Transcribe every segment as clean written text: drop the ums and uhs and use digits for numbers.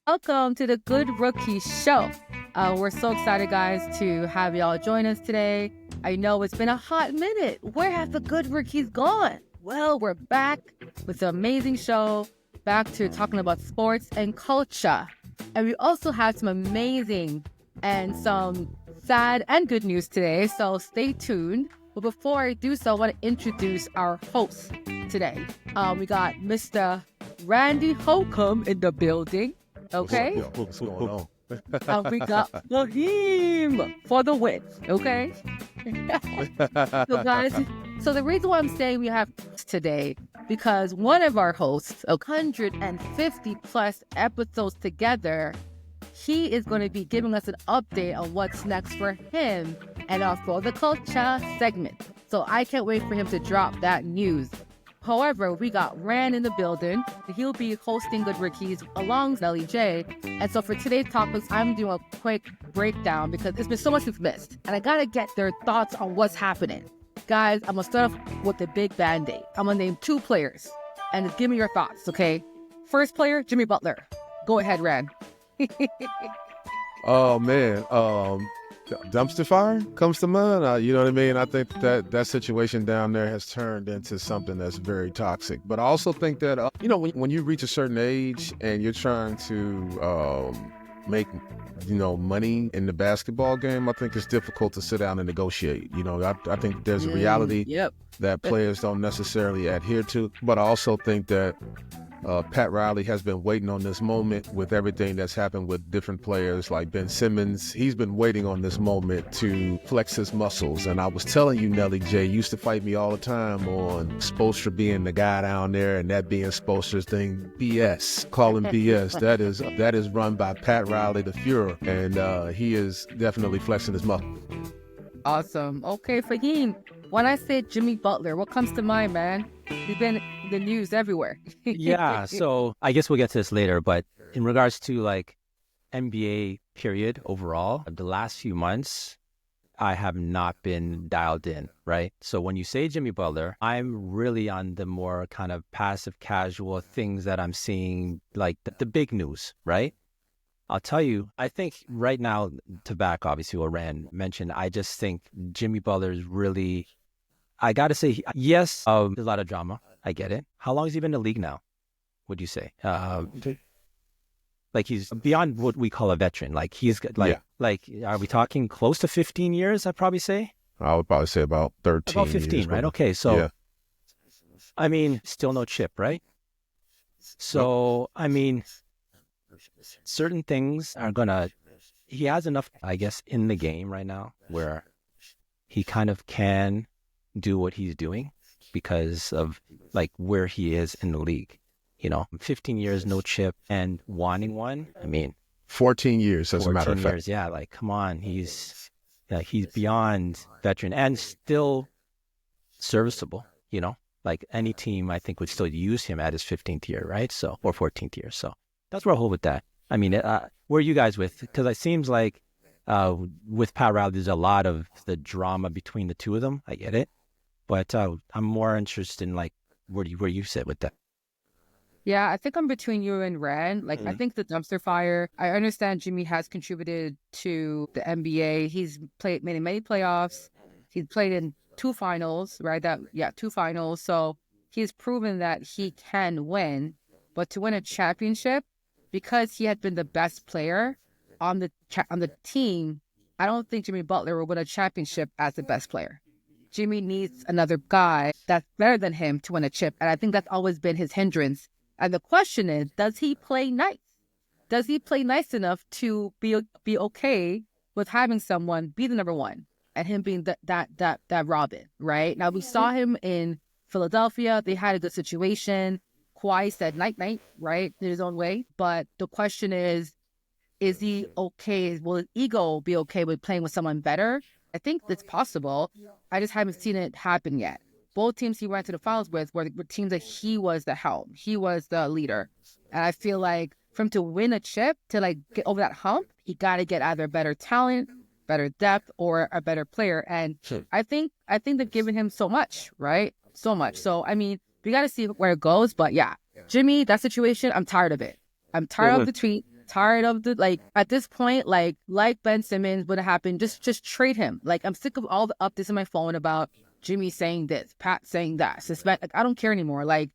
Welcome to the Good Rookie Show. We're so excited, guys, to have y'all join us today. I know it's been a hot minute. Where have the good rookies gone? Well, we're back with an amazing show, back to talking about sports and culture. And we also have some amazing and some sad and good news today, so stay tuned. But before I do so, I want to introduce our host today. We got Mr. Randy Holcomb in the building. Okay. What's going on? We got Faheem for the win. Okay. So guys, so the reason why I'm saying we have today, because one of our hosts, 150 plus episodes together, he is going to be giving us an update on what's next for him and our For the Culture segment. So I can't wait for him to drop that news. However, we got Rand in the building. He'll be hosting Good Rookies along with Nelly J. And so for today's topics, I'm doing a quick breakdown because there's been so much we've missed. And I got to get their thoughts on what's happening. Guys, I'm going to start off with the big band-aid. I'm going to name 2 players. And just give me your thoughts, okay? First player, Jimmy Butler. Go ahead, Rand. Oh, man. Dumpster fire comes to mind. You know what I mean? I think that situation down there has turned into something that's very toxic. But I also think that, when you reach a certain age and you're trying to make, money in the basketball game, I think it's difficult to sit down and negotiate. I think there's a reality that players don't necessarily adhere to. But I also think that Pat Riley has been waiting on this moment with everything that's happened with different players like Ben Simmons. He's been waiting on this moment to flex his muscles. And I was telling you, Nelly J used to fight me all the time on Spoelstra being the guy down there and that being Spoelstra's thing. BS. Call him BS. That is run by Pat Riley, the Fuhrer. And he is definitely flexing his muscles. Awesome. Okay, Faheem, when I say Jimmy Butler, what comes to mind, man? He's been in the news everywhere. Yeah, so I guess we'll get to this later, but in regards to NBA period overall, the last few months, I have not been dialed in, right? So when you say Jimmy Butler, I'm really on the more kind of passive, casual things that I'm seeing, like the big news, right? I'll tell you, I think right now, to back obviously what Rand mentioned, I just think Jimmy Butler is really, I got to say, yes, there's a lot of drama. I get it. How long has he been in the league now, would you say? He's beyond what we call a veteran. Are we talking close to 15 years, I'd probably say? I would probably say about 13 About 15, years, right? Okay, so, yeah. I mean, still no chip, right? So, I mean, certain things are he has enough, I guess, in the game right now where he kind of can do what he's doing because of where he is in the league. 15 years, no chip, and wanting one. I mean, 14 years, as a matter of fact. Yeah, come on. He's beyond veteran and still serviceable, any team I think would still use him at his 15th year, right? So, or 14th year. So that's where I hold with that. I mean, where are you guys with? Because it seems like with Pat Riley, there's a lot of the drama between the two of them. I get it. But I'm more interested in where you sit with that. Yeah, I think I'm between you and Rand. I think the dumpster fire, I understand Jimmy has contributed to the NBA. He's made in many playoffs. He's played in 2 finals, right? 2 finals. So he's proven that he can win. But to win a championship, because he had been the best player on the team, I don't think Jimmy Butler will win a championship as the best player. Jimmy needs another guy that's better than him to win a chip. And I think that's always been his hindrance. And the question is, does he play nice? Does he play nice enough to be okay with having someone be the number one and him being that Robin, right? Now, we saw him in Philadelphia. They had a good situation. Kawhi said night, right, in his own way. But the question is he okay? Will his ego be okay with playing with someone better? I think it's possible. I just haven't seen it happen yet. Both teams he went to the finals with were teams that he was the helm. He was the leader. And I feel like for him to win a chip, to get over that hump, he got to get either better talent better depth, or a better player. And I think they're giving him so much, right? So much. So I mean, we got to see where it goes. But yeah, Jimmy, that situation, I'm tired of it. I'm tired of the tweet. Tired of the, like, at this point, like Ben Simmons would have happened, just trade him. Like, I'm sick of all the updates on my phone about Jimmy saying this, Pat saying that, suspend. Like, I don't care anymore. Like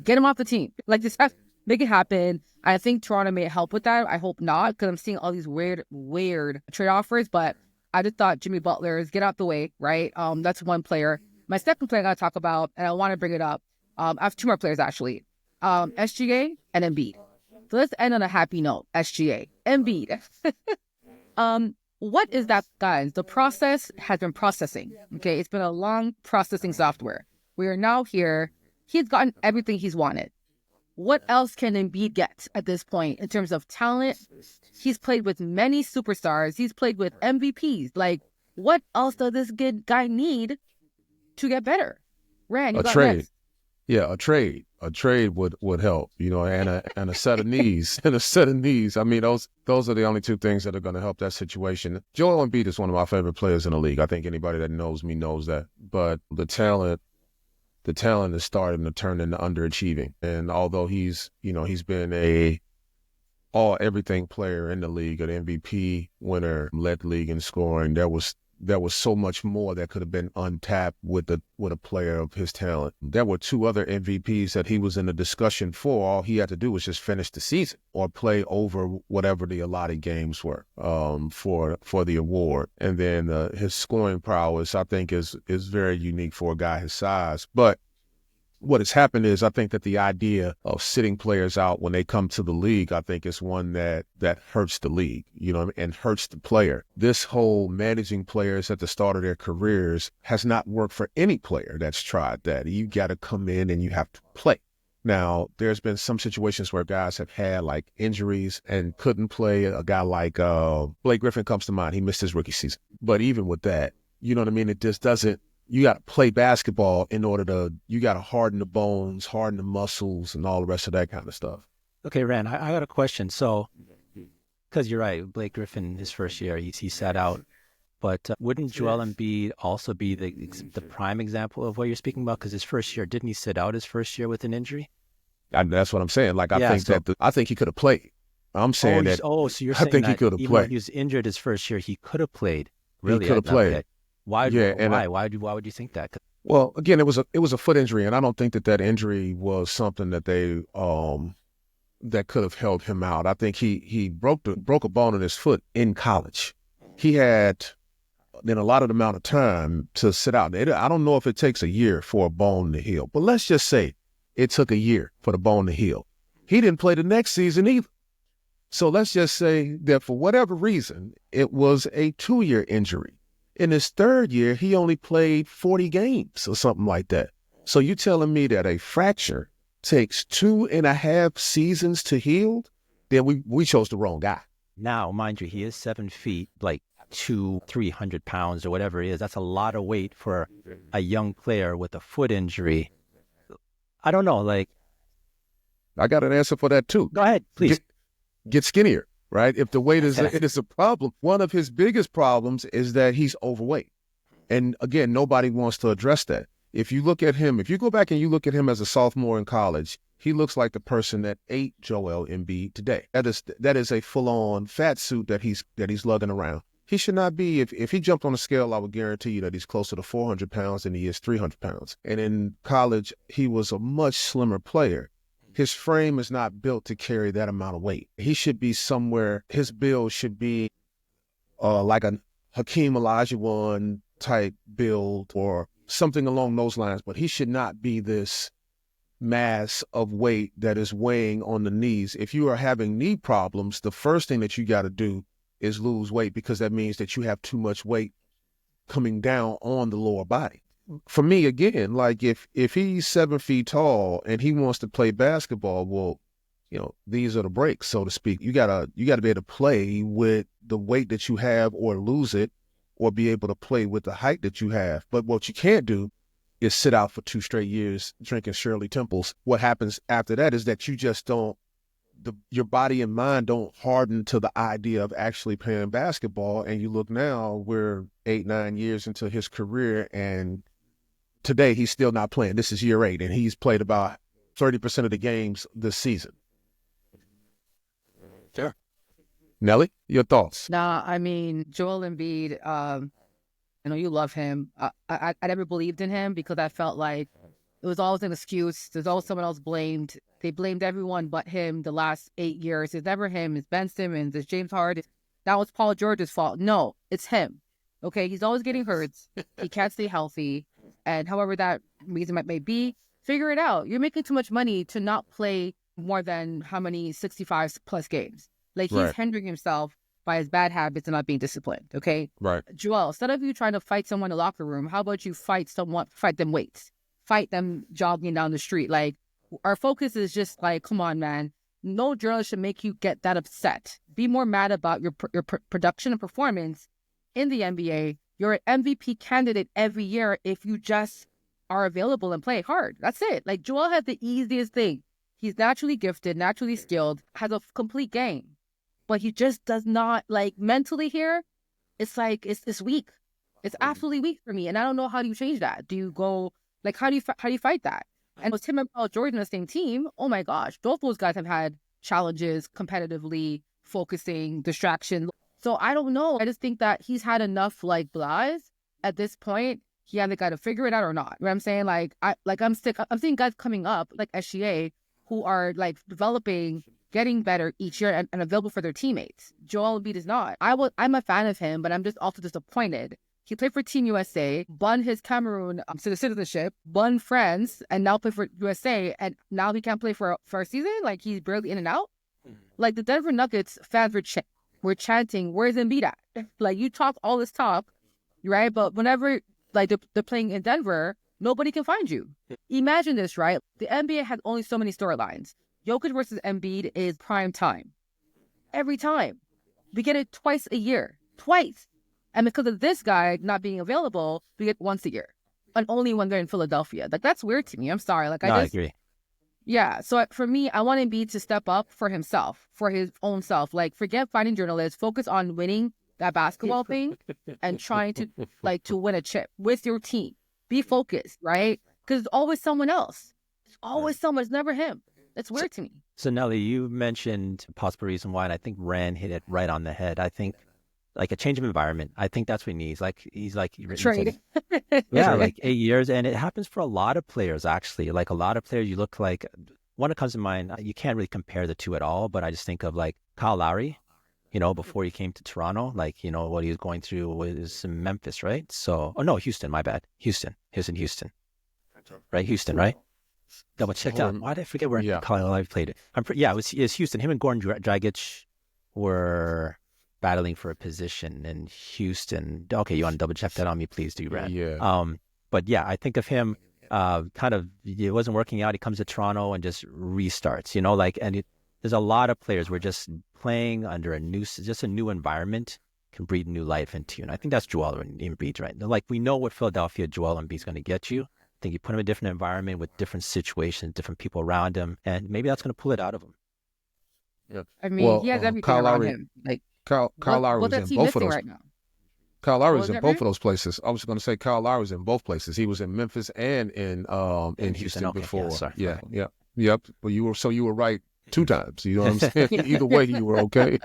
get him off the team. Like, just make it happen. I think Toronto may help with that. I hope not, because I'm seeing all these weird trade offers. But I just thought Jimmy Butler's get out the way, right? That's one player. My second player I gotta talk about, and I want to bring it up. I have two more players actually. SGA and Embiid. So let's end on a happy note. SGA, Embiid. What is that, guys? The process has been processing. Okay, it's been a long processing software. We are now here. He's gotten everything he's wanted. What else can Embiid get at this point in terms of talent? He's played with many superstars. He's played with MVPs. Like, what else does this good guy need to get better? Ran, you got trade. next. Yeah, a trade. A trade would help, you know, and a set of knees. And a set of knees. I mean, those are the only two things that are going to help that situation. Joel Embiid is one of my favorite players in the league. I think anybody that knows me knows that. But the talent is starting to turn into underachieving. And although he's been a all-everything player in the league, an MVP winner, led the league in scoring, there was so much more that could have been untapped with a player of his talent. There were two other MVPs that he was in the discussion for. All he had to do was just finish the season or play over whatever the allotted games were for the award. And then his scoring prowess, I think, is very unique for a guy his size. But what has happened is I think that the idea of sitting players out when they come to the league, I think is one that hurts the league, you know, and hurts the player. This whole managing players at the start of their careers has not worked for any player that's tried that. You got to come in and you have to play. Now, there's been some situations where guys have had like injuries and couldn't play. A guy like Blake Griffin comes to mind. He missed his rookie season. But even with that, you know what I mean? It just doesn't. You got to play basketball you got to harden the bones, harden the muscles, and all the rest of that kind of stuff. Okay, Ran, I got a question. So, because you're right, Blake Griffin, his first year, he sat out. But wouldn't Joel Embiid also be the prime example of what you're speaking about? Because his first year, didn't he sit out his first year with an injury? That's what I'm saying. Like, I think he could have played. I'm saying that. Oh, so you're saying I think that he could have even played. when he was injured his first year, he could have played. Really, he could have played. Why? Yeah, why would you think that? Well, again, it was a foot injury, and I don't think that injury was something that they that could have held him out. I think he broke a bone in his foot in college. He had then a lot of amount of time to sit out. I don't know if it takes a year for a bone to heal, but let's just say it took a year for the bone to heal. He didn't play the next season either. So let's just say that for whatever reason, it was a 2-year injury. In his third year, he only played 40 games or something like that. So you telling me that a fracture takes 2.5 seasons to heal? Then we chose the wrong guy. Now, mind you, he is 7 feet, like 300 pounds or whatever it is. That's a lot of weight for a young player with a foot injury. I don't know, like. I got an answer for that too. Go ahead, please. Get skinnier. Right? If the weight is a problem, one of his biggest problems is that he's overweight. And again, nobody wants to address that. If you look at him, if you go back and you look at him as a sophomore in college, he looks like the person that ate Joel Embiid today. That is a full-on fat suit that he's lugging around. He should not be. If he jumped on a scale, I would guarantee you that he's closer to 400 pounds than he is 300 pounds. And in college, he was a much slimmer player. His frame is not built to carry that amount of weight. He should be somewhere, his build should be like a Hakeem Olajuwon type build or something along those lines, but he should not be this mass of weight that is weighing on the knees. If you are having knee problems, the first thing that you got to do is lose weight, because that means that you have too much weight coming down on the lower body. For me, again, like if he's 7 feet tall and he wants to play basketball, well, you know, these are the breaks, so to speak. You gotta be able to play with the weight that you have, or lose it, or be able to play with the height that you have. But what you can't do is sit out for 2 straight years drinking Shirley Temples. What happens after that is that you just don't your body and mind don't harden to the idea of actually playing basketball. And you look now, we're 8-9 years into his career, and today he's still not playing. This is year 8, and he's played about 30% of the games this season. Sure. Nelly, your thoughts? Nah, I mean, Joel Embiid, I know you love him. I never believed in him because I felt like it was always an excuse. There's always someone else blamed. They blamed everyone but him the last 8 years. It's never him. It's Ben Simmons. It's James Harden. That was Paul George's fault. No, it's him. Okay, he's always getting hurt. He can't stay healthy. And however that reason may be, figure it out. You're making too much money to not play more than how many 65 plus games. Like, he's hindering himself by his bad habits and not being disciplined, okay? Right. Joel, instead of you trying to fight someone in the locker room, how about you fight them weights? Fight them jogging down the street. Like, our focus is just like, come on, man. No journalist should make you get that upset. Be more mad about your production and performance in the NBA. You're an MVP candidate every year if you just are available and play hard. That's it. Like, Joel has the easiest thing. He's naturally gifted, naturally skilled, has a complete game. But he just does not, like, mentally here, it's like, it's weak. It's absolutely weak for me. And I don't know, how do you change that? Do you go, like, how do you fight that? And with him and Paul George on the same team, oh my gosh, both those guys have had challenges competitively, focusing, distraction. So I don't know. I just think that he's had enough, like, blahs at this point. He either got to figure it out or not. You know what I'm saying? I'm sick. I'm seeing guys coming up, like SGA, who are, like, developing, getting better each year and available for their teammates. Joel Embiid is not. I'm a fan of him, but I'm just also disappointed. He played for Team USA, won his Cameroon citizenship, won France, and now play for USA, and now he can't play for a season? Like, he's barely in and out? Like, the Denver Nuggets fans were chanting, where's Embiid at? Like, you talk all this talk, right? But whenever, like, they're playing in Denver, nobody can find you. Imagine this, right? The NBA has only so many storylines. Jokic versus Embiid is prime time. Every time. We get it twice a year. Twice. And because of this guy not being available, we get once a year. And only when they're in Philadelphia. Like, that's weird to me. I'm sorry. Like, I agree. Yeah. So for me, I want Embiid to step up for himself, for his own self. Like, forget finding journalists. Focus on winning that basketball thing and trying to, like, to win a chip with your team. Be focused, right? Because it's always someone else. It's always someone. It's never him. It's weird to me. So, Nelly, you mentioned possible reason why, and I think Rand hit it right on the head. I think, like, a change of environment. I think that's what he needs. He's trade. Yeah, like 8 years. And it happens for a lot of players, actually. Like, a lot of players, you look like, one that comes to mind, you can't really compare the two at all, but I just think of, like, Kyle Lowry, before he came to Toronto, like, what he was going through was in Memphis, right? So, oh no, Houston, my bad. Houston. Right? Houston, right? Double check out. Why did I forget where Kyle Lowry played it? It was Houston. Him and Goran Dragic were battling for a position in Houston. Okay, you want to double check that on me, please do, Rand. Yeah. But yeah, I think of him kind of, it wasn't working out. He comes to Toronto and just restarts, there's a lot of players who are just playing under a new environment can breathe new life into you. And I think that's Joel Embiid, right? Like, we know what Philadelphia Joel Embiid's going to get you. I think you put him in a different environment with different situations, different people around him, and maybe that's going to pull it out of him. Yeah. I mean, he has everything around him. Like, Kyle Lowry was in both of those. Right now? Kyle Lowry was in both of those places. I was going to say Kyle Lowry was in both places. He was in Memphis and in Houston okay. before. Yeah. Yep. Well, you were right 2 times. You know what I'm saying? Either way, you were okay.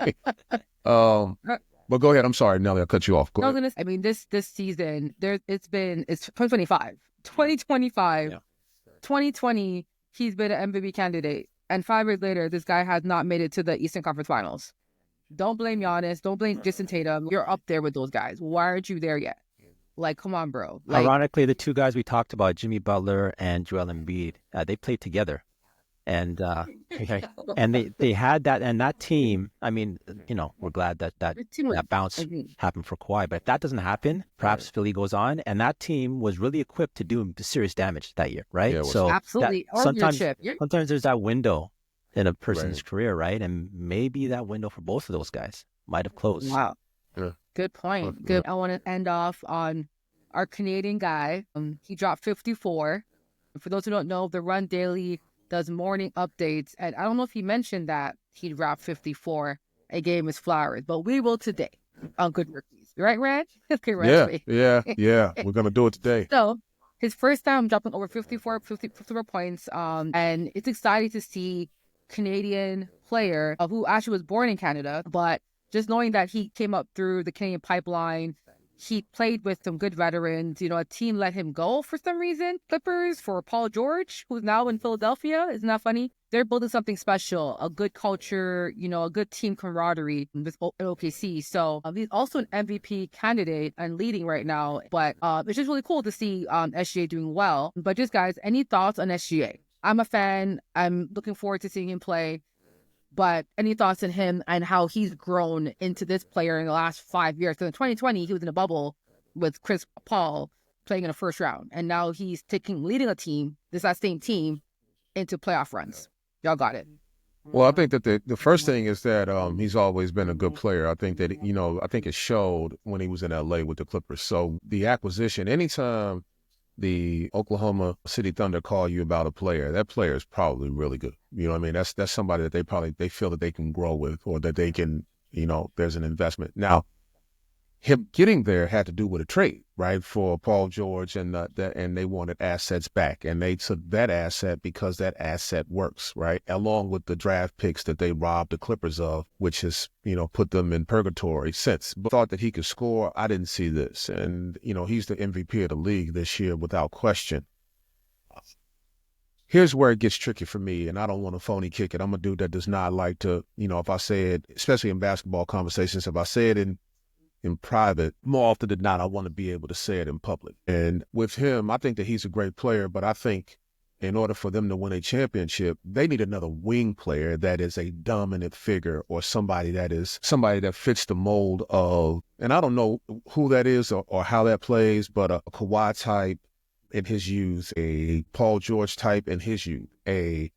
But go ahead. I'm sorry, Nelly. I cut you off. Go ahead. I mean, this season, it's 2025. 2025, 2020, he's been an MVP candidate. And 5 years later, this guy has not made it to the Eastern Conference Finals. Don't blame Giannis. Don't blame Jason Tatum. You're up there with those guys. Why aren't you there yet? Like, come on, bro. Like, ironically, the 2 guys we talked about, Jimmy Butler and Joel Embiid, they played together. And they had that, and that team, I mean, we're glad that bounce happened for Kawhi. But if that doesn't happen, perhaps Philly goes on, and that team was really equipped to do serious damage that year, right? Yeah, so absolutely. Sometimes there's that window in a person's career, right? And maybe that window for both of those guys might have closed. Wow. Yeah. Good point. Good. I want to end off on our Canadian guy. He dropped 54. For those who don't know, the Run Daily does morning updates, and I don't know if he mentioned that he'd wrap 54 and gave him his flowers. But we will today on Good Rookies. Right, Rand? Yeah. We're going to do it today. So his first time dropping over 54 points. And it's exciting to see Canadian player who actually was born in Canada, but just knowing that he came up through the Canadian pipeline, he played with some good veterans. A team let him go for some reason. Clippers for Paul George, who's now in Philadelphia. Isn't that funny? They're building something special, a good culture, a good team camaraderie with OKC. So he's also an MVP candidate and leading right now. But it's just really cool to see SGA doing well. But just guys, any thoughts on SGA? I'm a fan. I'm looking forward to seeing him play. But any thoughts on him and how he's grown into this player in the last 5 years? So in 2020, he was in a bubble with Chris Paul playing in the first round. And now he's leading a team, that same team, into playoff runs. Y'all got it. Well, I think that the first thing is that he's always been a good player. I think that, I think it showed when he was in LA with the Clippers. So the acquisition, anytime the Oklahoma City Thunder call you about a player, that player is probably really good. You know what I mean? That's somebody that they feel that they can grow with, or that they can, there's an investment. Now, him getting there had to do with a trade, right, for Paul George, and they wanted assets back, and they took that asset because that asset works, right, along with the draft picks that they robbed the Clippers of, which has, put them in purgatory since. But thought that he could score. I didn't see this, and he's the MVP of the league this year without question. Here's where it gets tricky for me, and I don't want to phony kick it. I'm a dude that does not like to, if I say it, especially in basketball conversations, if I say it in private, more often than not, I want to be able to say it in public. And with him, I think that he's a great player, but I think in order for them to win a championship, they need another wing player that is a dominant figure, or somebody that fits the mold of, and I don't know who that is or how that plays, but a Kawhi type in his youth, a Paul George type in his youth, a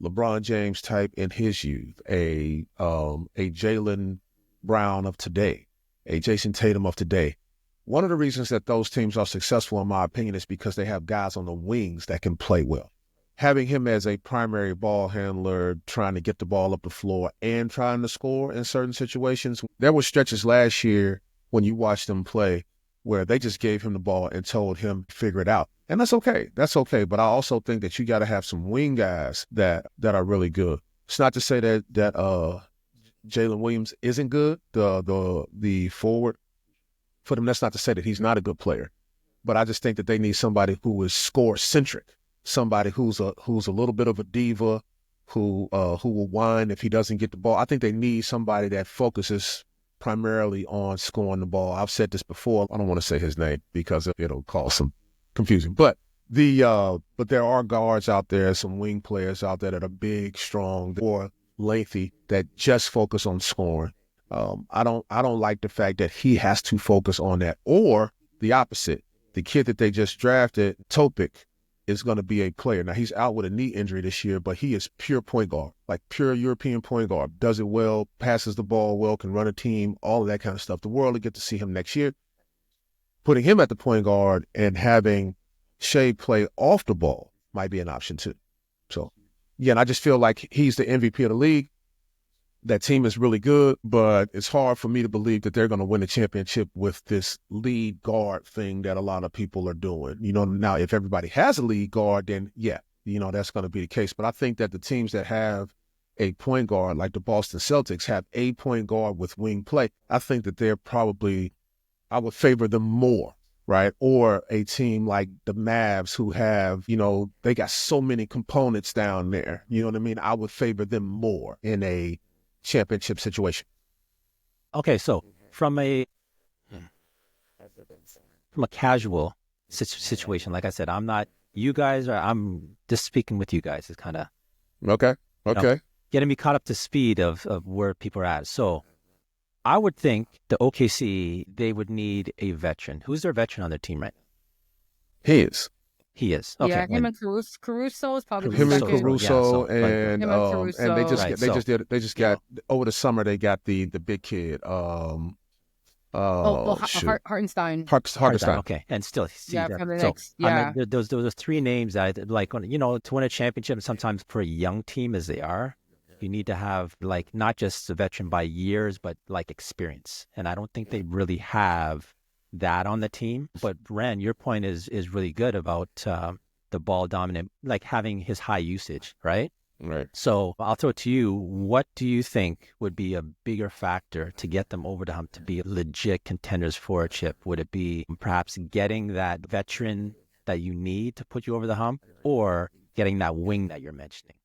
LeBron James type in his youth, a Jaylen Brown of today, a Jason Tatum of today. One of the reasons that those teams are successful, in my opinion, is because they have guys on the wings that can play well. Having him as a primary ball handler, trying to get the ball up the floor and trying to score in certain situations. There were stretches last year when you watched them play where they just gave him the ball and told him to figure it out. And that's okay. That's okay. But I also think that you got to have some wing guys that are really good. It's not to say that Jalen Williams isn't good, the forward. For them, that's not to say that he's not a good player. But I just think that they need somebody who is score-centric, somebody who's a little bit of a diva, who will whine if he doesn't get the ball. I think they need somebody that focuses primarily on scoring the ball. I've said this before. I don't want to say his name because it'll cause some confusion. But there are guards out there, some wing players out there that are big, strong, or lengthy, that just focus on scoring. I don't like the fact that he has to focus on that, or the opposite. The kid that they just drafted, Topic, is going to be a player. Now, he's out with a knee injury this year, but he is pure point guard, like pure European point guard. Does it well, passes the ball well, can run a team, all of that kind of stuff. The world will get to see him next year. Putting him at the point guard and having Shea play off the ball might be an option too. So, yeah, and I just feel like he's the MVP of the league. That team is really good, but it's hard for me to believe that they're going to win a championship with this lead guard thing that a lot of people are doing. Now, if everybody has a lead guard, then yeah, that's going to be the case. But I think that the teams that have a point guard, like the Boston Celtics, have a point guard with wing play, I think that I would favor them more, right? Or a team like the Mavs, who have, they got so many components down there. You know what I mean? I would favor them more in a championship situation. Okay, so from a casual situation, like I said, I'm just speaking with you guys. Is kind of okay. Getting me caught up to speed of where people are at. So I would think the OKC, they would need a veteran. Who's their veteran on their team right now? He is. Okay. Yeah, him and Caruso is probably him the and second. Caruso, Him and Caruso. and they just got Yeah. over the summer they got the big kid. Hartenstein. Hartenstein. Okay, and still, Yeah, that. from the So, Knicks. Yeah. I mean, those are three names that, like, to win a championship, sometimes for a young team as they are, You need to have like not just a veteran by years, but like experience. And I don't think they really have that on the team. But Ren, your point is really good about the ball dominant, like having his high usage, right? Right. So I'll throw it to you. What do you think would be a bigger factor to get them over the hump to be legit contenders for a chip? Would it be perhaps getting that veteran that you need to put you over the hump, or getting that wing that you're mentioning?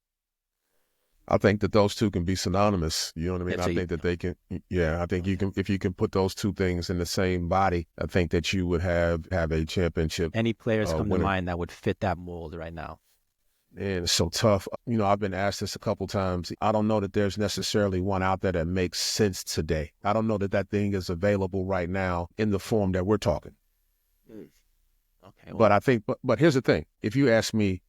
I think that those two can be synonymous. You know what I mean? I think that they can. Yeah, I think you can. If you can put those two things in the same body, I think that you would have a championship. Any players come winner to mind that would fit that mold right now? And it's so tough. You know, I've been asked this a couple times. I don't know that there's necessarily one out there that makes sense today. I don't know that that thing is available right now in the form that we're talking. Okay. But I think, but here's the thing. If you ask me,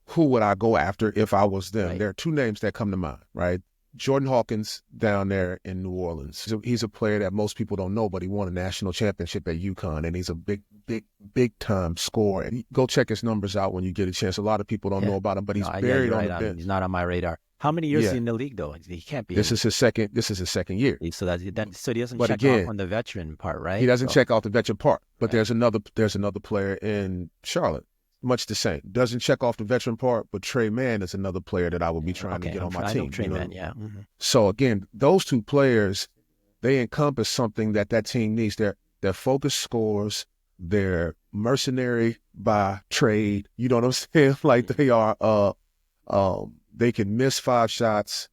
who would I go after if I was them? Right. There are two names that come to mind, right? Jordan Hawkins down there in New Orleans. He's a player that most people don't know, but he won a national championship at UConn, and he's a big time scorer. And go check his numbers out when you get a chance. A lot of people don't know about him, but he's buried on the bench. He's not on my radar. How many years is he in the league though? He can't be. This is his second year. So so he doesn't But check again, off on the veteran part, right? He doesn't check off the veteran part. But Right. there's another player in Charlotte. Much the same. Doesn't check off the veteran part, but Trey Mann is another player that I would be trying to get on my I team. know Trey Mann, yeah. So again, those two players, they encompass something that team needs. They're focused scorers. They're mercenary by trade. You know what I'm saying? Like they are. They can miss 5 shots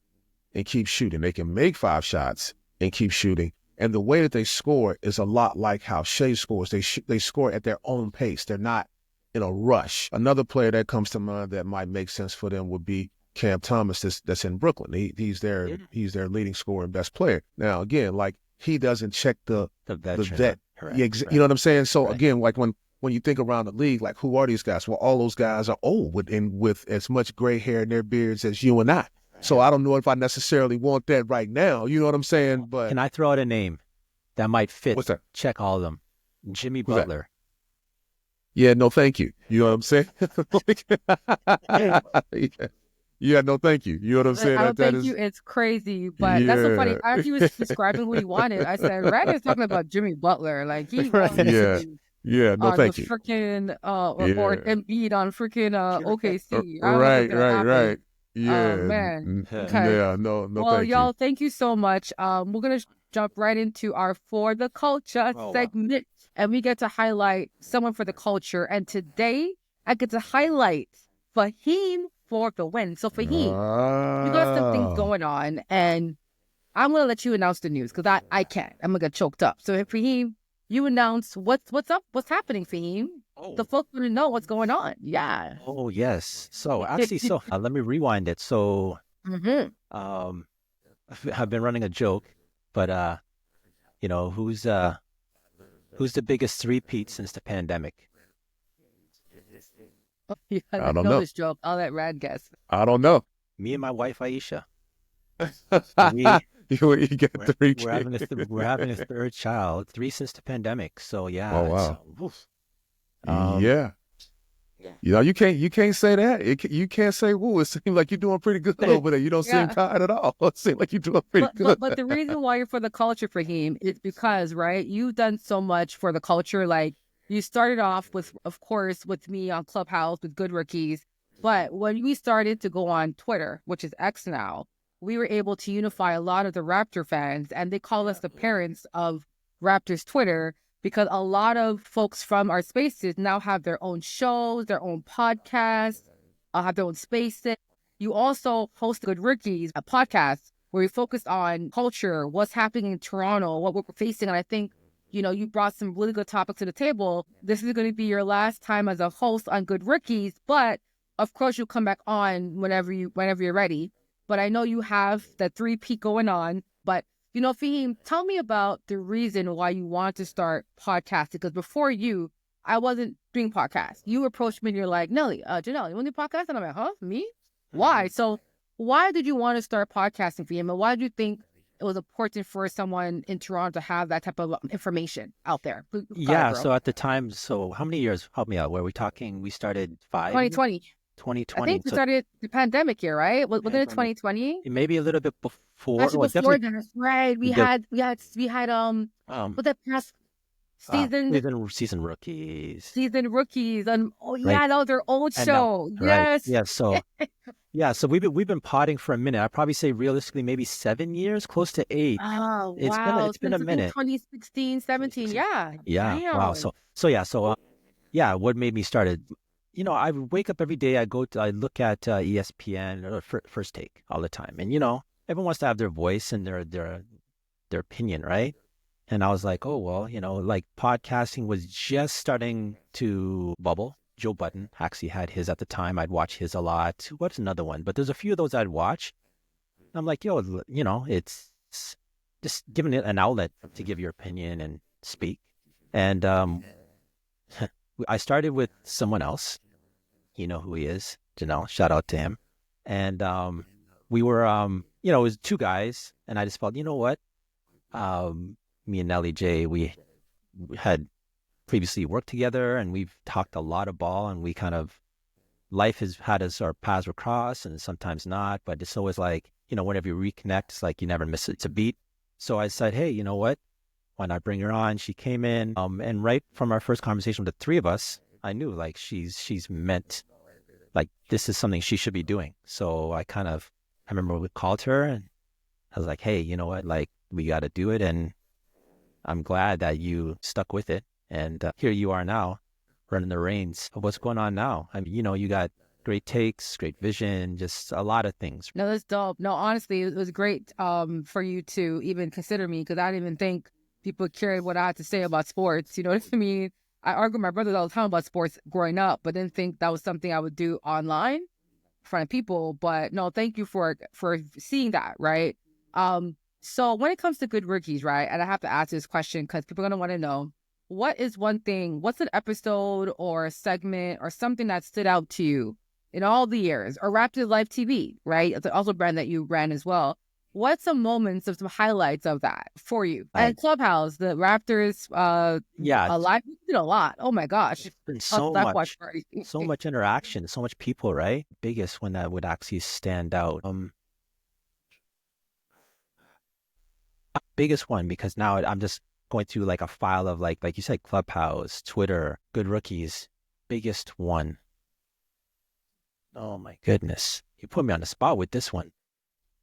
and keep shooting. They can make 5 shots and keep shooting. And the way that they score is a lot like how Shea scores. They score at their own pace. They're not in a rush. Another player that comes to mind that might make sense for them would be Cam Thomas that's in Brooklyn. He's their leading scorer and best player. Now, again, like he doesn't check the vet. Correct, You know what I'm saying? So again, like when you think around the league, like who are these guys? Well, all those guys are old with as much gray hair in their beards as you and I. So I don't know if I necessarily want that right now. You know what I'm saying? But can I throw out a name that might fit? What's that? Check all of them. Jimmy Butler. Yeah, no, thank you. You know what I'm saying? Yeah, no, thank you. You know what I'm saying? I don't thank you. It's crazy, but that's so funny. As he was describing who he wanted, I said, Red is talking about Jimmy Butler. Like he wants Yeah, no, thank you. Freaking or Embiid on freaking OKC. Right. Yeah. Oh man. Yeah, no, well, thank y'all, you. thank you so much. We're gonna jump right into our For the Culture segment, and we get to highlight someone for the culture. And today, I get to highlight Faheem for the win. So Faheem, we got some things going on, and I'm gonna let you announce the news because I can't. I'm gonna get choked up. So Faheem, you announce what's up, what's happening, Faheem. The folks want to know what's going on. Yeah. Oh yes. So actually, let me rewind it. So, I've been running a joke, but who's the biggest three-peat since the pandemic? I don't know this joke. I'll let Rad guess. I don't know. Me and my wife Aisha. You get 3 kids. We're having a third child, 3 since the pandemic. So yeah. Oh wow. Yeah. You know, you can't say that. You can't say woo. It seems like you're doing pretty good over there. You don't seem tired at all. It seems like you're doing pretty good. But the reason why you're for the culture, Faheem, is because, right, you've done so much for the culture. Like, you started off with, of course, with me on Clubhouse with Good Rookies. But when we started to go on Twitter, which is X now, we were able to unify a lot of the Raptor fans, and they call us the parents of Raptors Twitter, because a lot of folks from our spaces now have their own shows, their own podcasts, have their own spaces. You also host Good Rookies, a podcast where we focus on culture, what's happening in Toronto, what we're facing. And I think, you brought some really good topics to the table. This is going to be your last time as a host on Good Rookies, but of course you'll come back on whenever you're ready. But I know you have that 3-peat going on. But Faheem, tell me about the reason why you want to start podcasting. Because before you, I wasn't doing podcasts. You approached me and you're like, Nelly, Janelle, you want to do podcasts? And I'm like, huh? Me? Why? So why did you want to start podcasting, Faheem? And why did you think it was important for someone in Toronto to have that type of information out there? Yeah, so at the time, how many years, help me out, were we talking, we started 5? 2020. I 2020. think we So started the pandemic year, right? Wasn't it pandemic, 2020? maybe a little bit before. Actually, Well, before definitely that, right? the We had um with that past season season rookies, season rookies and oh right? yeah, that was their old And now, show. right? Yes. Yeah. So yeah. So we've been potting for a minute. I'd probably say realistically maybe 7 years, close to 8. Oh It's been wow. it's been a Since I think minute. 2016, 17. 2016. Yeah. Yeah. Wow. Damn. Yeah. What made me started? I would wake up every day. I look at ESPN or First Take all the time, and everyone wants to have their voice and their opinion, right? And I was like, oh well, like podcasting was just starting to bubble. Joe Budden actually had his at the time. I'd watch his a lot. What's another one? But there's a few of those I'd watch. I'm like, yo, it's just giving it an outlet to give your opinion and speak. And I started with someone else. You know who he is, Janelle. Shout out to him. And we were, it was two guys, and I just felt, you know what? Me and Nelly J, we had previously worked together, and we've talked a lot of ball, and we kind of life has had us, our paths were crossed, and sometimes not, but it's always like, whenever you reconnect, it's like you never miss it. It's a beat. So I said, hey, you know what? Why not bring her on? She came in, and right from our first conversation with the three of us, I knew like she's meant, like this is something she should be doing. So I remember we called her, and I was like, hey, you know what? Like we got to do it, and I'm glad that you stuck with it, and here you are now, running the reins of what's going on now. I mean, you got great takes, great vision, just a lot of things. No, that's dope. No, honestly, it was great for you to even consider me because I didn't even think people cared what I had to say about sports. You know what I mean? I argue with my brothers all the time about sports growing up, but didn't think that was something I would do online in front of people. But no, thank you for seeing that, right? So when it comes to good rookies, right? And I have to ask this question because people are gonna want to know, what's an episode or a segment or something that stood out to you in all the years, or Raptors Live TV, right? It's also a brand that you ran as well. What's some moments of some highlights of that for you? And Clubhouse, the Raptors, live, we did a lot. Oh my gosh. It's been so much, party. so much interaction, so much people, right? Biggest one that would actually stand out. Biggest one, because now I'm just going through like a file of like you said, Clubhouse, Twitter, good rookies. Biggest one. Oh my goodness. You put me on the spot with this one.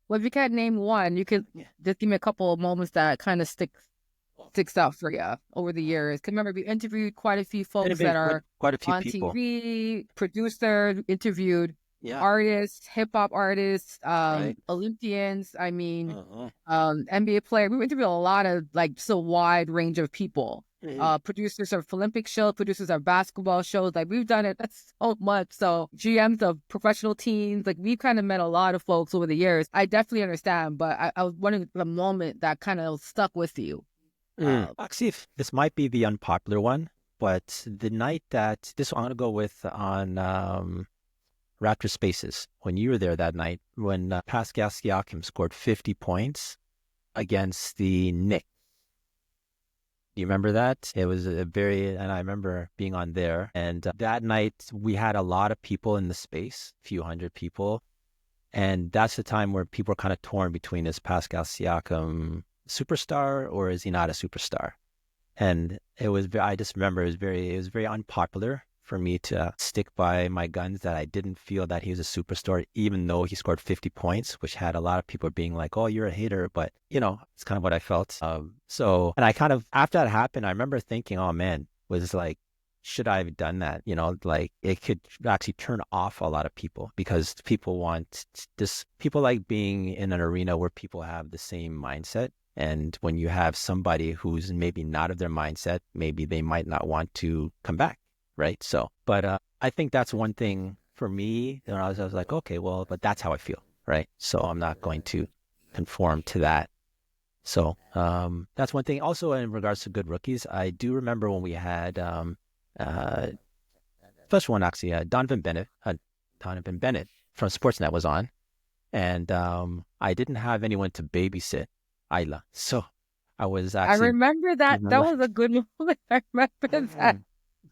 Well, if you can't name one, you could just give me a couple of moments that kind of sticks out for you over the years. Because remember, we interviewed quite a few folks that are quite a few on people. TV, producer, interviewed Yeah. artists, hip hop artists, Right. Olympians. I mean, NBA player. We interviewed a lot of like just a wide range of people. Producers of Olympic shows, producers of basketball shows. Like we've done it so much. So GMs of professional teams. Like we've kind of met a lot of folks over the years. I definitely understand, but I was wondering the moment that kind of stuck with you. Actually, if this might be the unpopular one, but the night that I'm gonna go with on Raptor Spaces, when you were there that night, when Pascal Siakam scored 50 points against the Knicks. Do you remember that? It was and I remember being on there, and that night we had a lot of people in the space, a few hundred people, and that's the time where people were kind of torn between, is Pascal Siakam superstar or is he not a superstar? And I just remember it was very unpopular for me to stick by my guns that I didn't feel that he was a superstar, even though he scored 50 points, which had a lot of people being like, oh, you're a hater. But, it's kind of what I felt. And I kind of, after that happened, I remember thinking, oh man, was like, should I have done that? Like it could actually turn off a lot of people, because people like being in an arena where people have the same mindset. And when you have somebody who's maybe not of their mindset, maybe they might not want to come back. Right. So, but I think that's one thing for me. I was like, okay, well, but that's how I feel. Right. So I'm not going to conform to that. So that's one thing. Also, in regards to good rookies, I do remember when we had first one, actually, Donovan Bennett from Sportsnet was on. And I didn't have anyone to babysit Isla. So I was actually. I remember that. That was a good moment. I remember that.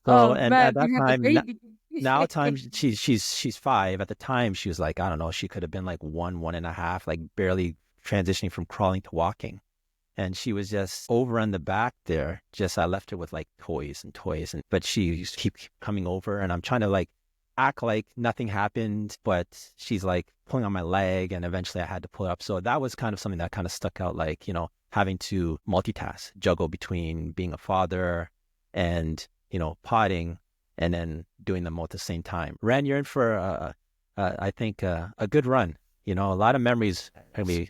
So, Oh and man, at that you had the time, baby. now times she's 5. At the time, she was like, I don't know, she could have been like 1.5, like barely transitioning from crawling to walking. And she was just over on the back there. Just I left her with like toys, but she used to keep coming over, and I'm trying to like act like nothing happened, but she's like pulling on my leg, and eventually I had to pull it up. So that was kind of something that kind of stuck out, like, having to multitask, juggle between being a father and, potting, and then doing them all at the same time. Ran, you're in for, I think, a good run. A lot of memories maybe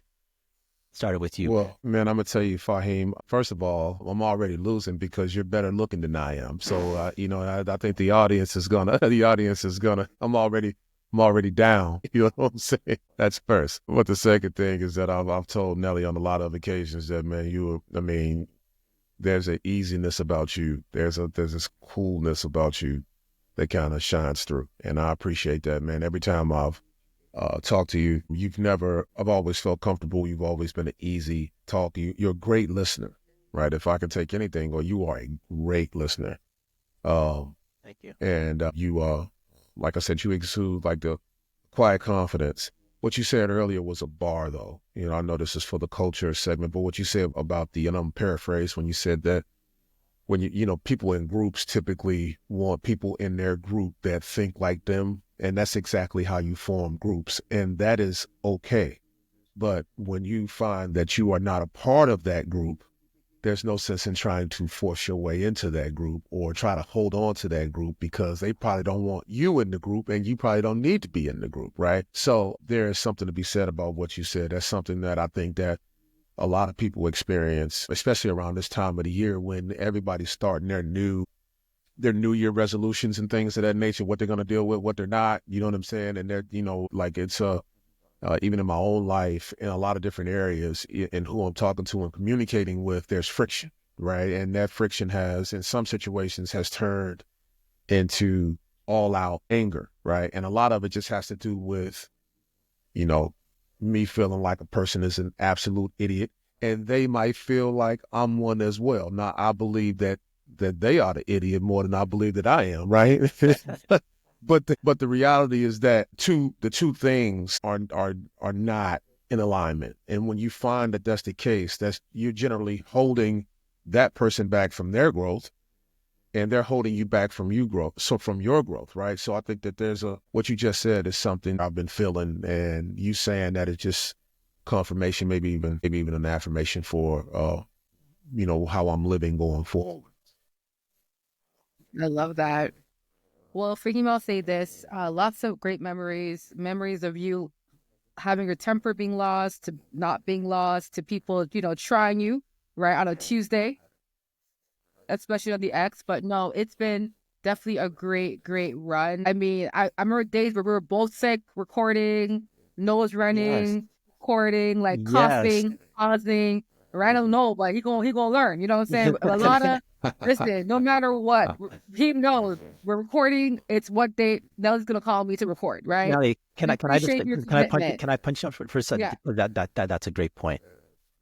started with you. Well, man, I'm going to tell you, Faheem, first of all, I'm already losing because you're better looking than I am. So, I think the audience is gonna, I'm already down. You know what I'm saying? That's first. But the second thing is that I've told Nelly on a lot of occasions that, man, there's an easiness about you. There's this coolness about you that kind of shines through. And I appreciate that, man. Every time I've talk to you, I've always felt comfortable. You've always been an easy talk. You're a great listener, right? If I can take anything, well, you are a great listener. Thank you. And like I said, you exude like the quiet confidence. What you said earlier was a bar, though. I know this is for the culture segment, but what you said about and I'm paraphrased when you said that when people in groups typically want people in their group that think like them. And that's exactly how you form groups. And that is okay. But when you find that you are not a part of that group, there's no sense in trying to force your way into that group or try to hold on to that group because they probably don't want you in the group and you probably don't need to be in the group, right? So there is something to be said about what you said. That's something that I think that a lot of people experience, especially around this time of the year when everybody's starting their New Year resolutions and things of that nature, what they're going to deal with, what they're not, you know what I'm saying? And they're, like it's even in my own life, in a lot of different areas, in who I'm talking to and communicating with, there's friction, right? And that friction has, in some situations, has turned into all out anger, right? And a lot of it just has to do with, me feeling like a person is an absolute idiot, and they might feel like I'm one as well. Now, I believe that they are the idiot more than I believe that I am, right? But the reality is that the two things are not in alignment. And when you find that that's the case, you're generally holding that person back from their growth, and they're holding you back from your growth, right? So I think that what you just said is something I've been feeling, and you saying that it's just confirmation, maybe even an affirmation for how I'm living going forward. I love that. Well, Faheem, I'll say this, lots of great memories of you having your temper being lost, to not being lost, to people, trying you, right, on a Tuesday, especially on the X. But no, it's been definitely a great, great run. I mean, I remember days where we were both sick, recording, nose running, recording, like coughing, pausing. I don't know, but he gonna learn, you know what I'm saying? A lot of, listen, no matter what, he knows we're recording. It's what Nelly's gonna call me to record, right? Nelly, can I punch you up for a second? Yeah. That's a great point.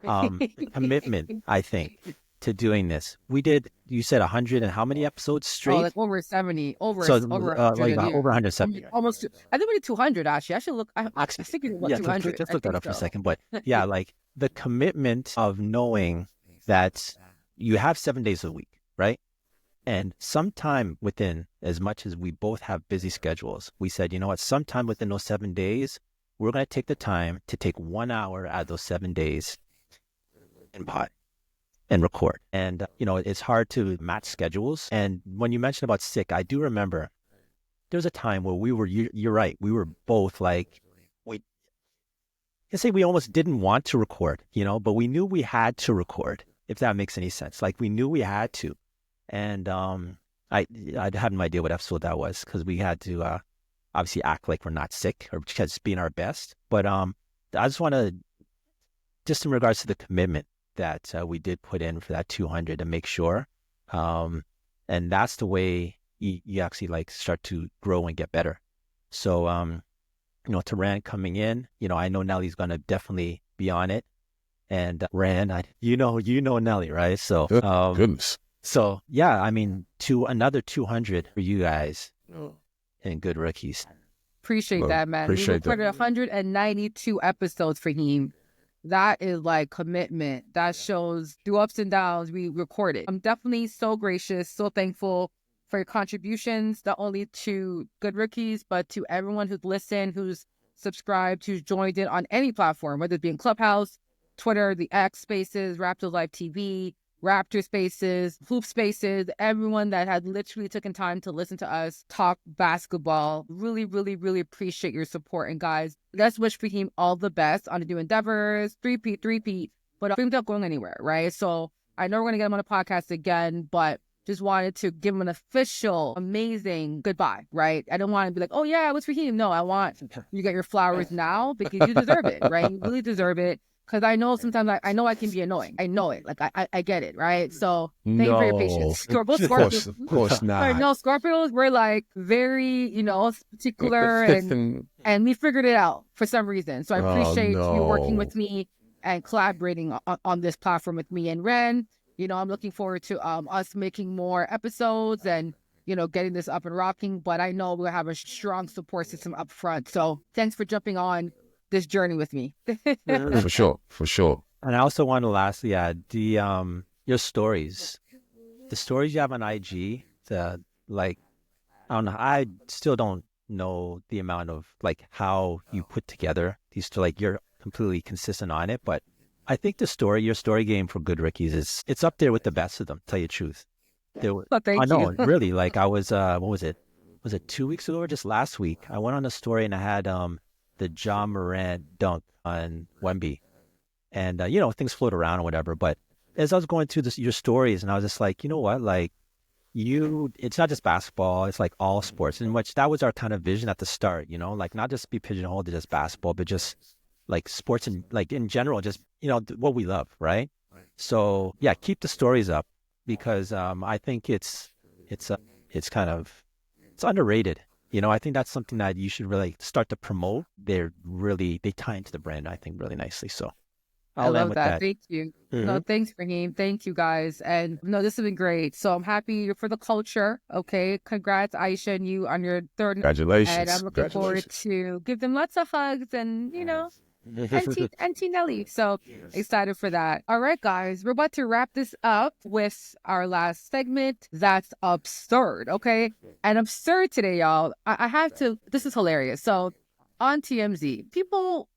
Commitment, I think, to doing this. We did, you said 100 and how many episodes straight? Oh, like over 70, over 170. Almost, I think we did 200 actually. I should look. I think we did 200. Let's look that up for a second. But yeah, like the commitment of knowing that you have 7 days a week, right? And sometime within, as much as we both have busy schedules, we said, you know what, sometime within those 7 days, we're going to take the time to take 1 hour out of those 7 days and pod and record. And, it's hard to match schedules. And when you mentioned about sick, I do remember there was a time where you're right, we were both like, we almost didn't want to record, but we knew we had to record, if that makes any sense. Like we knew we had to. And I had no idea what episode that was because we had to obviously act like we're not sick or just being our best. But I just want to, just in regards to the commitment that we did put in for that 200 to make sure. And that's the way you actually like start to grow and get better. So, to Rand coming in, I know Nelly's going to definitely be on it. And Rand, you know Nelly, right? So, goodness. So yeah, I mean, to another 200 for you guys. in Good Rookies. Appreciate Well, that, man. We appreciate that. recorded 192 episodes for him. That is like commitment. That shows through ups and downs we recorded. I'm definitely so gracious, so thankful for your contributions, not only to Good Rookies, but to everyone who's listened, who's subscribed, who's joined in on any platform, whether it be in Clubhouse, Twitter, the X Spaces, Raptors Live TV, Raptor Spaces, Hoop Spaces, everyone that had literally taken time to listen to us talk basketball. Really, really, really appreciate your support. And guys, let's wish Faheem all the best on the new endeavors. Three-peat. But Faheem's not going anywhere, right? So I know we're going to get him on the podcast again, but just wanted to give him an official, amazing goodbye, right? I don't want to be like, oh yeah, what's Faheem? No, I want you get your flowers now because you deserve it, right? You really deserve it. Because I know sometimes I know I can be annoying. I know it. Like, I get it, right? So thank you for your patience. We're both Scorpios. Of course not. No, Scorpios, we're like very, particular and we figured it out for some reason. So I appreciate you working with me and collaborating on this platform with me and Ren. I'm looking forward to us making more episodes and, getting this up and rocking. But I know we'll have a strong support system up front. So thanks for jumping on this journey with me. For sure. And I also want to lastly add your stories, the stories you have on IG. I don't know. I still don't know the amount of how you put together these. You're completely consistent on it, but I think your story game for Good Rookies it's up there with the best of them. Tell you the truth. Thank I know, you. really. I was what was it? Was it 2 weeks ago or just last week? I went on a story and I had the John Morant dunk on Wemby. And, things float around or whatever. But as I was going through your stories, and I was just like, you know what? It's not just basketball. It's all sports, in which that was our kind of vision at the start, not just be pigeonholed to just basketball, but just sports and in general, just, what we love. Right. So yeah, keep the stories up because I think it's underrated. I think that's something that you should really start to promote. They tie into the brand, I think, really nicely. So I love that. Thank you. Mm-hmm. No, thanks, Faheem. Thank you, guys. And no, this has been great. So I'm happy for the culture. Okay. Congrats, Aisha, and you on your third. Congratulations. And I'm looking forward to give them lots of hugs and, Auntie Nelly. So excited for that. All right, guys, we're about to wrap this up with our last segment. That's absurd. Okay. And absurd today, y'all. I have to, this is hilarious. So on TMZ, people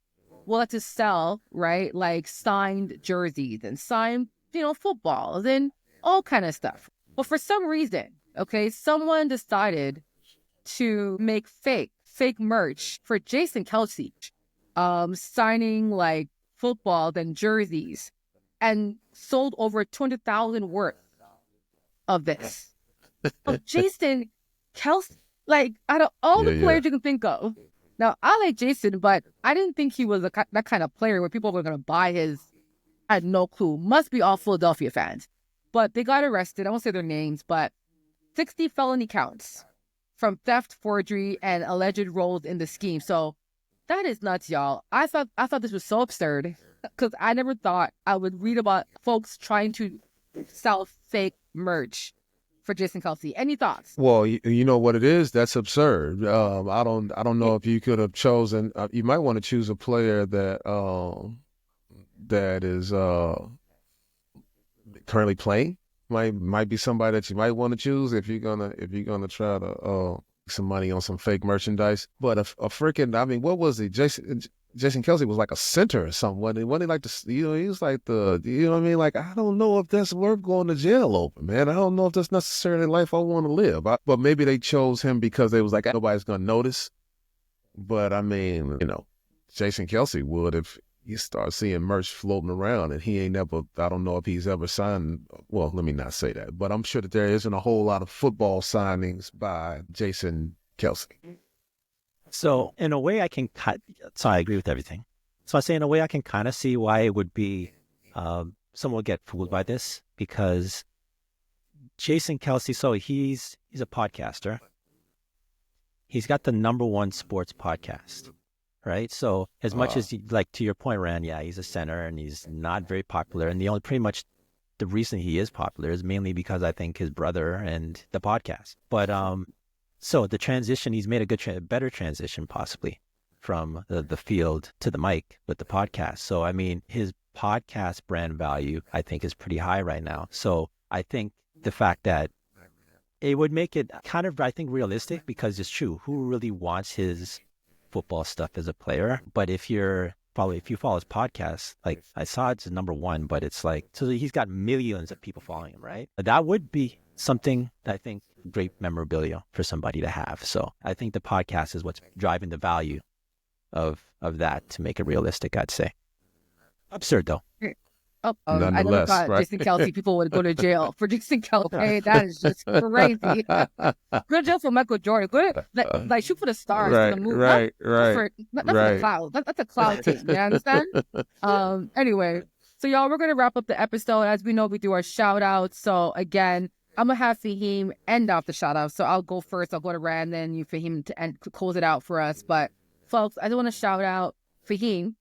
will have to sell, right? Signed jerseys and signed, footballs and all kind of stuff. But for some reason, okay, someone decided to make fake merch for Jason Kelce. Signing footballs and jerseys and sold over 200,000 worth of this. Jason Kelce, out of all the players you can think of. Now, I like Jason, but I didn't think he was that kind of player where people were going to buy his. I had no clue. Must be all Philadelphia fans. But they got arrested. I won't say their names, but 60 felony counts from theft, forgery, and alleged roles in the scheme. So that is nuts, y'all. I thought this was so absurd because I never thought I would read about folks trying to sell fake merch for Jason Kelce. Any thoughts? Well, you know what it is? That's absurd. I don't know if you could have chosen. You might want to choose a player that is currently playing. Might be somebody that you might want to choose if you're gonna try to some money on some fake merchandise. But a freaking, I mean, what was he? Jason Kelce was like a center or something. Wasn't he he was like the, you know what I mean? I don't know if that's worth going to jail over, man. I don't know if that's necessarily the life I want to live. But maybe they chose him because they was like, nobody's going to notice. But I mean, Jason Kelce would if you start seeing merch floating around and he ain't never, I don't know if he's ever signed. Well, let me not say that, but I'm sure that there isn't a whole lot of football signings by Jason Kelce. So in a way I agree with everything. So I say in a way I can kind of see why it would be, someone would get fooled by this because Jason Kelce, so he's a podcaster. He's got the #1 sports podcast. Right. So as much as to your point, Rand, yeah, he's a center and he's not very popular. And the reason he is popular is mainly because I think his brother and the podcast. But So the transition, he's made a better transition possibly from the field to the mic with the podcast. So, I mean, his podcast brand value, I think, is pretty high right now. So I think the fact that it would make it kind of, I think, realistic, because it's true. Who really wants his football stuff as a player? But if you follow his podcast, like I saw it's #1, but it's like, so he's got millions of people following him, right? That would be something that I think great memorabilia for somebody to have. So I think the podcast is what's driving the value of that to make it realistic, I'd say. Absurd though. I never Nonetheless, thought right? Jason Kelce people would go to jail for Jason Kelce. Okay, that is just crazy. Go to jail for Michael Jordan. Go to like shoot for the stars Right, in the movie. right, That's for the cloud. That's a cloud team. You understand? Anyway, so y'all, we're gonna wrap up the episode. As we know, we do our shout outs. So again, I'm gonna have Faheem end off the shout out. So I'll go first. I'll go to Rand, then you Faheem to close it out for us. But folks, I do want to shout out Faheem.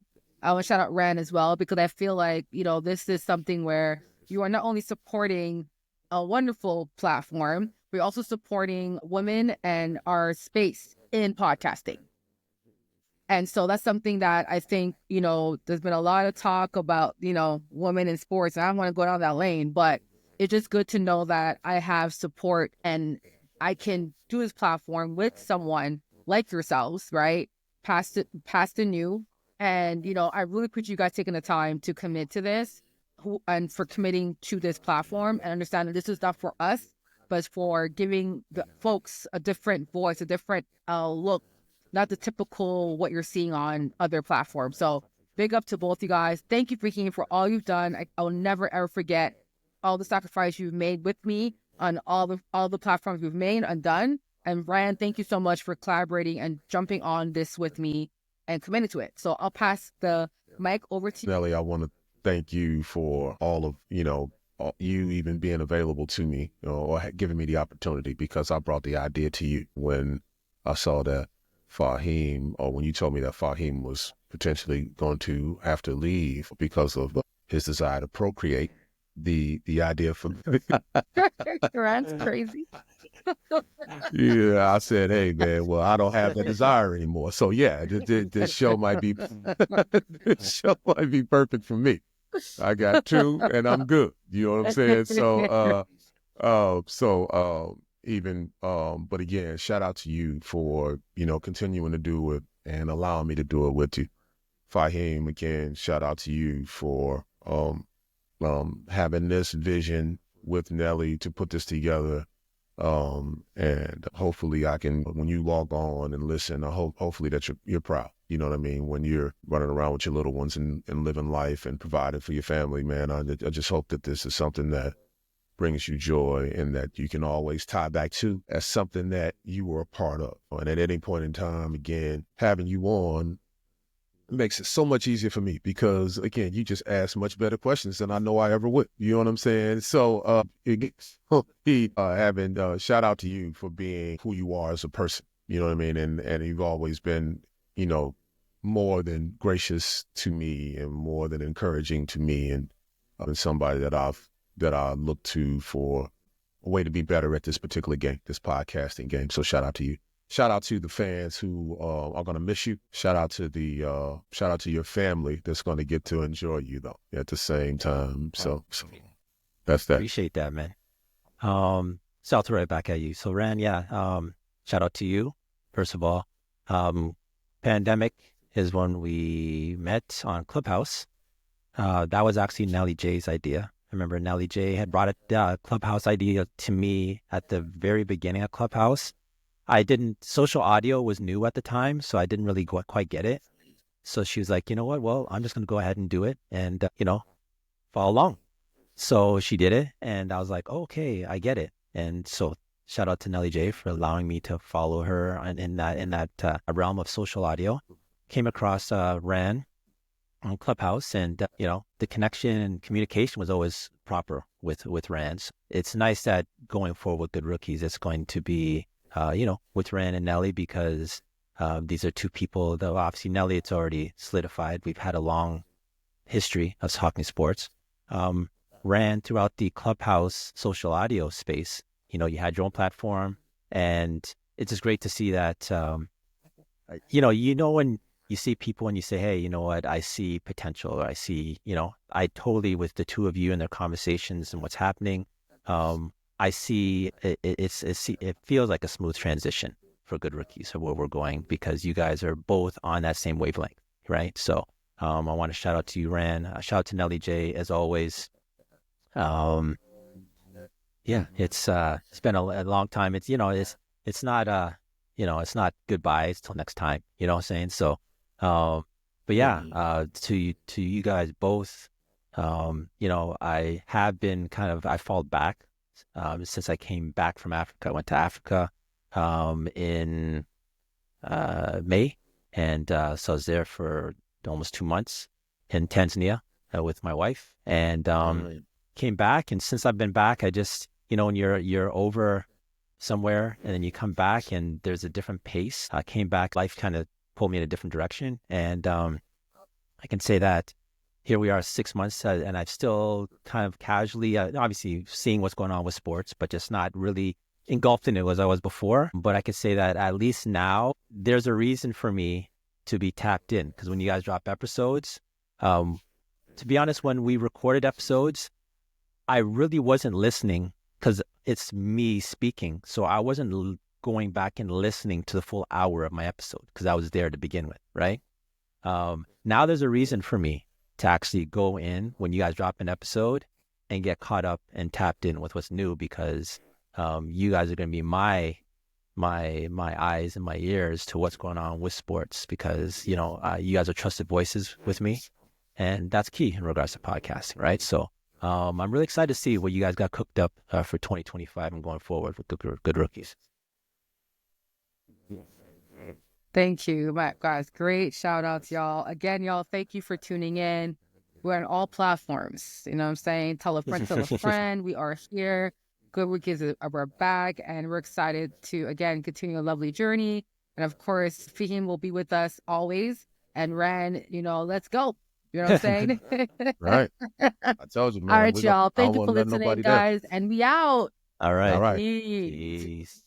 I want to shout out Rand as well, because I feel like, this is something where you are not only supporting a wonderful platform, we're also supporting women and our space in podcasting. And so that's something that I think, there's been a lot of talk about, women in sports. And I don't want to go down that lane, but it's just good to know that I have support and I can do this platform with someone like yourselves, right? Past the new. And, I really appreciate you guys taking the time to commit to this and for committing to this platform and understand that this is not for us, but it's for giving the folks a different voice, a different look, not the typical what you're seeing on other platforms. So big up to both you guys. Thank you, Faheem, for all you've done. I will never, ever forget all the sacrifice you've made with me on all the platforms you've made and done. And Ryan, thank you so much for collaborating and jumping on this with me and committed to it. So I'll pass the mic over to you. Nelly, I want to thank you for all of, you even being available to me, or giving me the opportunity, because I brought the idea to you when I saw that Faheem, or when you told me that Faheem was potentially going to have to leave because of his desire to procreate. The idea for Ryan's crazy. Yeah, I said, hey man, well, I don't have that desire anymore. So yeah, this show might be this show might be perfect for me. I got 2 and I'm good. You know what I'm saying? But again, shout out to you for, continuing to do it and allowing me to do it with you. Faheem, again, shout out to you for having this vision with Nelly to put this together. And hopefully I can, when you log on and listen, hopefully that you're proud. You know what I mean? When you're running around with your little ones and living life and providing for your family, man, I just hope that this is something that brings you joy and that you can always tie back to as something that you were a part of. And at any point in time, again, having you on makes it so much easier for me, because again, you just ask much better questions than I know I ever would. You know what I'm saying? So shout out to you for being who you are as a person. You know what I mean? And you've always been, more than gracious to me and more than encouraging to me, and somebody that I look to for a way to be better at this particular game, this podcasting game. So shout out to you. Shout out to the fans who are going to miss you. Shout out to your family that's going to get to enjoy you though at the same time. So that's that. Appreciate that, man. So I'll throw it back at you. So Ran, shout out to you, first of all. Pandemic is when we met on Clubhouse. That was actually Nelly J's idea. I remember Nelly J had brought a Clubhouse idea to me at the very beginning of Clubhouse. Social audio was new at the time, so I didn't really quite get it. So she was like, you know what? Well, I'm just going to go ahead and do it and, follow along. So she did it and I was like, oh, okay, I get it. And so shout out to Nelly J for allowing me to follow her in that realm of social audio. Came across Ran on Clubhouse, and, the connection and communication was always proper with Rans. It's nice that going forward with Good Rookies, it's going to be with Ran and Nelly, because these are 2 people, though obviously Nelly, it's already solidified. We've had a long history of talking sports. Ran throughout the Clubhouse social audio space. You had your own platform, and it's just great to see that, when you see people and you say, hey, you know what, I see potential, or I see, I totally, with the two of you and their conversations and what's happening, I see it feels like a smooth transition for Good Rookies, of where we're going, because you guys are both on that same wavelength, right? So I want to shout out to you, Ran. Shout out to Nelly J, as always. Yeah, it's been a long time. It's not it's not goodbyes till next time. You know what I'm saying? So, but yeah, to you guys both, I have been I fall back since I came back from Africa. I went to Africa in May, and so I was there for almost 2 months in Tanzania with my wife, and came back. And since I've been back, I just, when you're over somewhere and then you come back and there's a different pace. I came back, life kind of pulled me in a different direction, and I can say that here we are 6 months, and I've still kind of casually, obviously seeing what's going on with sports, but just not really engulfed in it as I was before. But I could say that at least now there's a reason for me to be tapped in, because when you guys drop episodes, to be honest, when we recorded episodes, I really wasn't listening, because it's me speaking. So I wasn't going back and listening to the full hour of my episode, because I was there to begin with, right? Now there's a reason for me to actually go in when you guys drop an episode and get caught up and tapped in with what's new, because you guys are going to be my eyes and my ears to what's going on with sports, because you guys are trusted voices with me, and that's key in regards to podcasting, right? So I'm really excited to see what you guys got cooked up for 2025 and going forward with Good Rookies. Thank you, guys. Great shout outs, y'all. Again, y'all, thank you for tuning in. We're on all platforms. You know what I'm saying? Tell a friend, tell a friend. We are here. Good Rookies are back, and we're excited to, again, continue a lovely journey. And of course, Faheem will be with us always. And Ran, let's go. You know what I'm saying? Right. I told you, man. All right, y'all. Thank you for let listening, nobody guys. And we out. All right. All right. Peace.